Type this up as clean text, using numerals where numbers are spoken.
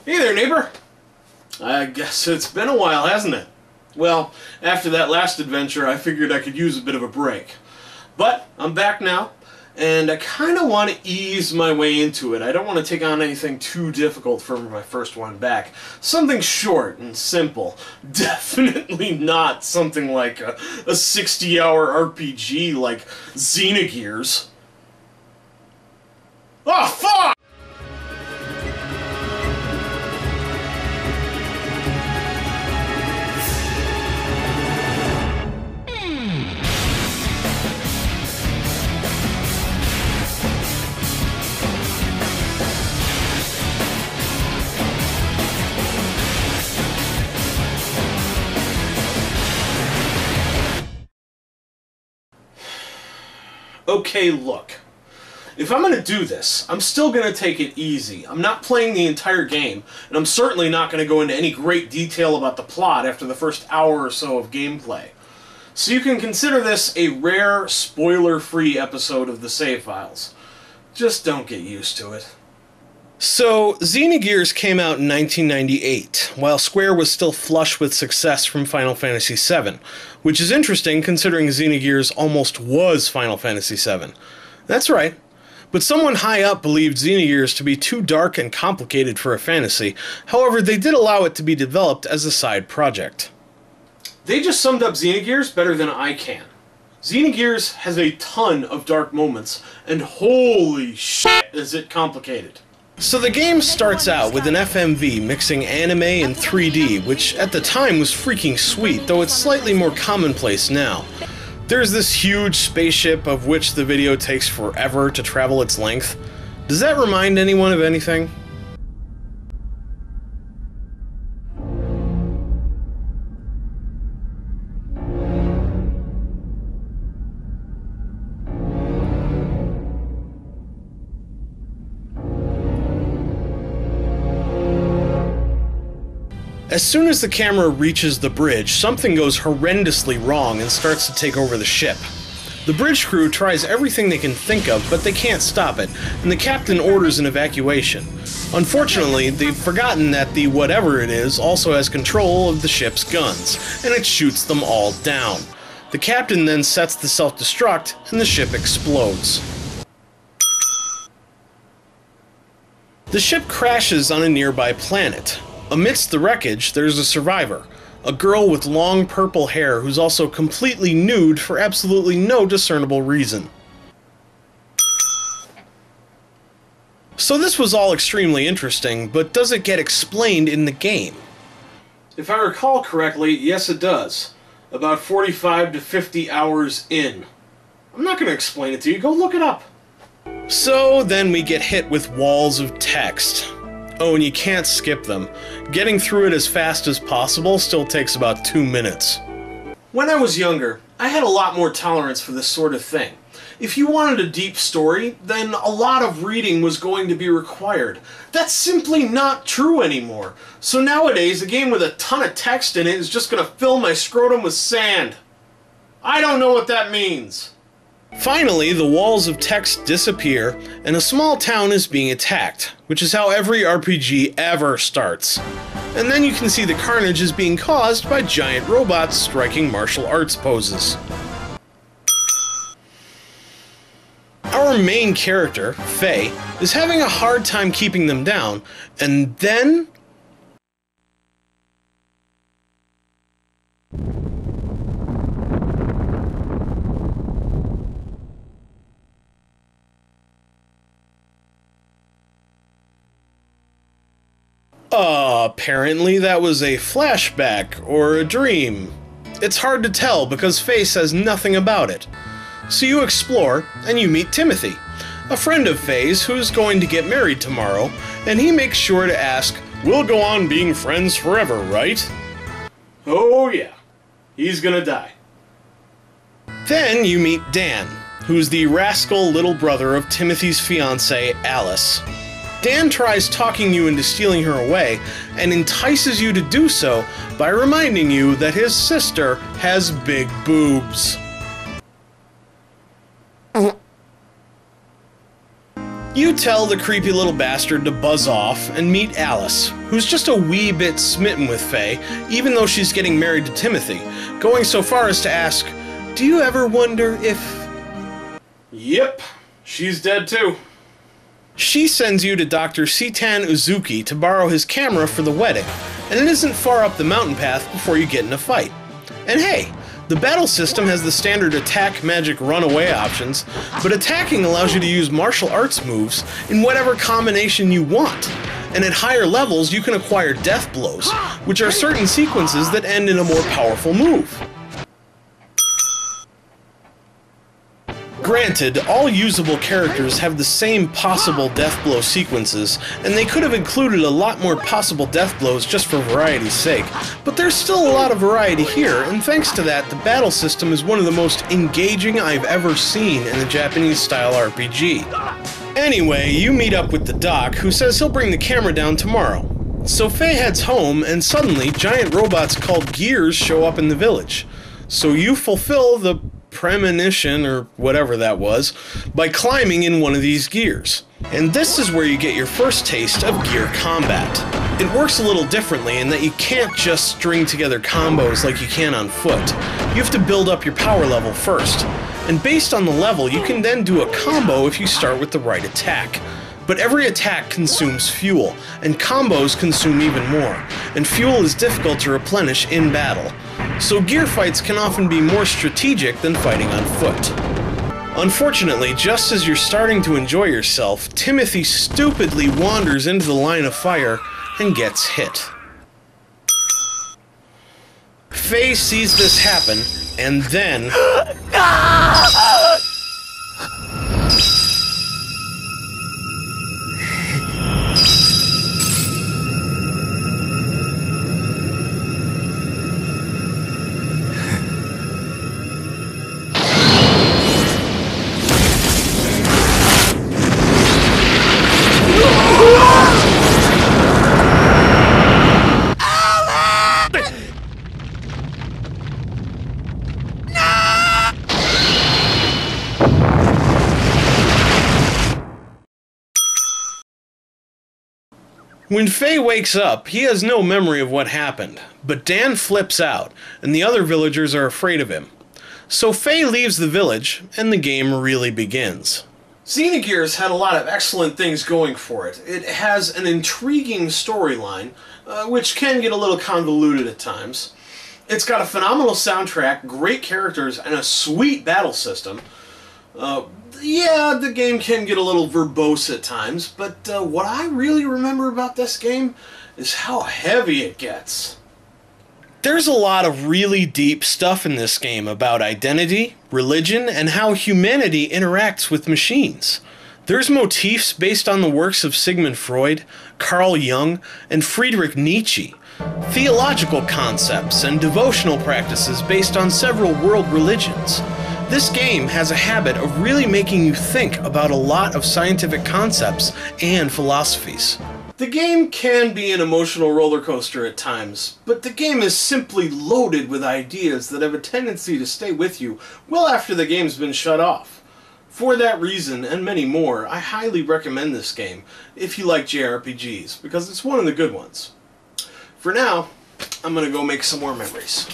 Hey there, neighbor. I guess it's been a while, hasn't it? Well, after that last adventure, I figured I could use a bit of a break. But I'm back now, and I kind of want to ease my way into it. I don't want to take on anything too difficult for my first one back. Something short and simple. Definitely not something like a 60-hour RPG like Xenogears. Oh, fuck! Okay, look. If I'm going to do this, I'm still going to take it easy. I'm not playing the entire game, and I'm certainly not going to go into any great detail about the plot after the first hour or so of gameplay. So you can consider this a rare, spoiler-free episode of the Save Files. Just don't get used to it. So, Xenogears came out in 1998, while Square was still flush with success from Final Fantasy VII, which is interesting considering Xenogears almost was Final Fantasy VII. That's right, but someone high up believed Xenogears to be too dark and complicated for a fantasy. However, they did allow it to be developed as a side project. They just summed up Xenogears better than I can. Xenogears has a ton of dark moments, and holy shit is it complicated. So the game starts out with an FMV mixing anime and 3D, which at the time was freaking sweet, though it's slightly more commonplace now. There's this huge spaceship of which the video takes forever to travel its length. Does that remind anyone of anything? As soon as the camera reaches the bridge, something goes horrendously wrong and starts to take over the ship. The bridge crew tries everything they can think of, but they can't stop it, and the captain orders an evacuation. Unfortunately, they've forgotten that the whatever it is also has control of the ship's guns, and it shoots them all down. The captain then sets the self-destruct, and the ship explodes. The ship crashes on a nearby planet. Amidst the wreckage, there's a survivor, a girl with long purple hair who's also completely nude for absolutely no discernible reason. So this was all extremely interesting, but does it get explained in the game? If I recall correctly, yes it does. About 45 to 50 hours in. I'm not going to explain it to you, go look it up. So then we get hit with walls of text. Oh, and you can't skip them. Getting through it as fast as possible still takes about 2 minutes. When I was younger, I had a lot more tolerance for this sort of thing. If you wanted a deep story, then a lot of reading was going to be required. That's simply not true anymore. So nowadays, a game with a ton of text in it is just going to fill my scrotum with sand. I don't know what that means. Finally, the walls of text disappear, and a small town is being attacked, which is how every RPG ever starts. And then you can see the carnage is being caused by giant robots striking martial arts poses. Our main character, Faye, is having a hard time keeping them down, and then... apparently that was a flashback or a dream. It's hard to tell because Faye says nothing about it. So you explore, and you meet Timothy, a friend of Faye's who's going to get married tomorrow, and he makes sure to ask, "We'll go on being friends forever, right?" Oh yeah, he's gonna die. Then you meet Dan, who's the rascal little brother of Timothy's fiancée, Alice. Dan tries talking you into stealing her away, and entices you to do so by reminding you that his sister has big boobs. You tell the creepy little bastard to buzz off and meet Alice, who's just a wee bit smitten with Faye, even though she's getting married to Timothy, going so far as to ask, "Do you ever wonder if..." Yep, she's dead too. She sends you to Dr. Setan Uzuki to borrow his camera for the wedding, and it isn't far up the mountain path before you get in a fight. And hey, the battle system has the standard attack, magic, runaway options, but attacking allows you to use martial arts moves in whatever combination you want. And at higher levels, you can acquire death blows, which are certain sequences that end in a more powerful move. Granted, all usable characters have the same possible death blow sequences, and they could have included a lot more possible death blows just for variety's sake, but there's still a lot of variety here, and thanks to that, the battle system is one of the most engaging I've ever seen in a Japanese-style RPG. Anyway, you meet up with the doc, who says he'll bring the camera down tomorrow. So Faye heads home, and suddenly, giant robots called Gears show up in the village. So you fulfill the premonition, or whatever that was, by climbing in one of these gears. And this is where you get your first taste of gear combat. It works a little differently in that you can't just string together combos like you can on foot. You have to build up your power level first. And based on the level, you can then do a combo if you start with the right attack. But every attack consumes fuel, and combos consume even more, and fuel is difficult to replenish in battle. So gear fights can often be more strategic than fighting on foot. Unfortunately, just as you're starting to enjoy yourself, Timothy stupidly wanders into the line of fire and gets hit. Faye sees this happen, and then... When Faye wakes up, he has no memory of what happened, but Dan flips out, and the other villagers are afraid of him. So Faye leaves the village, and the game really begins. Xenogears had a lot of excellent things going for it. It has an intriguing storyline, which can get a little convoluted at times. It's got a phenomenal soundtrack, great characters, and a sweet battle system. Yeah, the game can get a little verbose at times, but what I really remember about this game is how heavy it gets. There's a lot of really deep stuff in this game about identity, religion, and how humanity interacts with machines. There's motifs based on the works of Sigmund Freud, Carl Jung, and Friedrich Nietzsche. Theological concepts and devotional practices based on several world religions. This game has a habit of really making you think about a lot of scientific concepts and philosophies. The game can be an emotional roller coaster at times, but the game is simply loaded with ideas that have a tendency to stay with you well after the game's been shut off. For that reason, and many more, I highly recommend this game if you like JRPGs, because it's one of the good ones. For now, I'm gonna go make some more memories.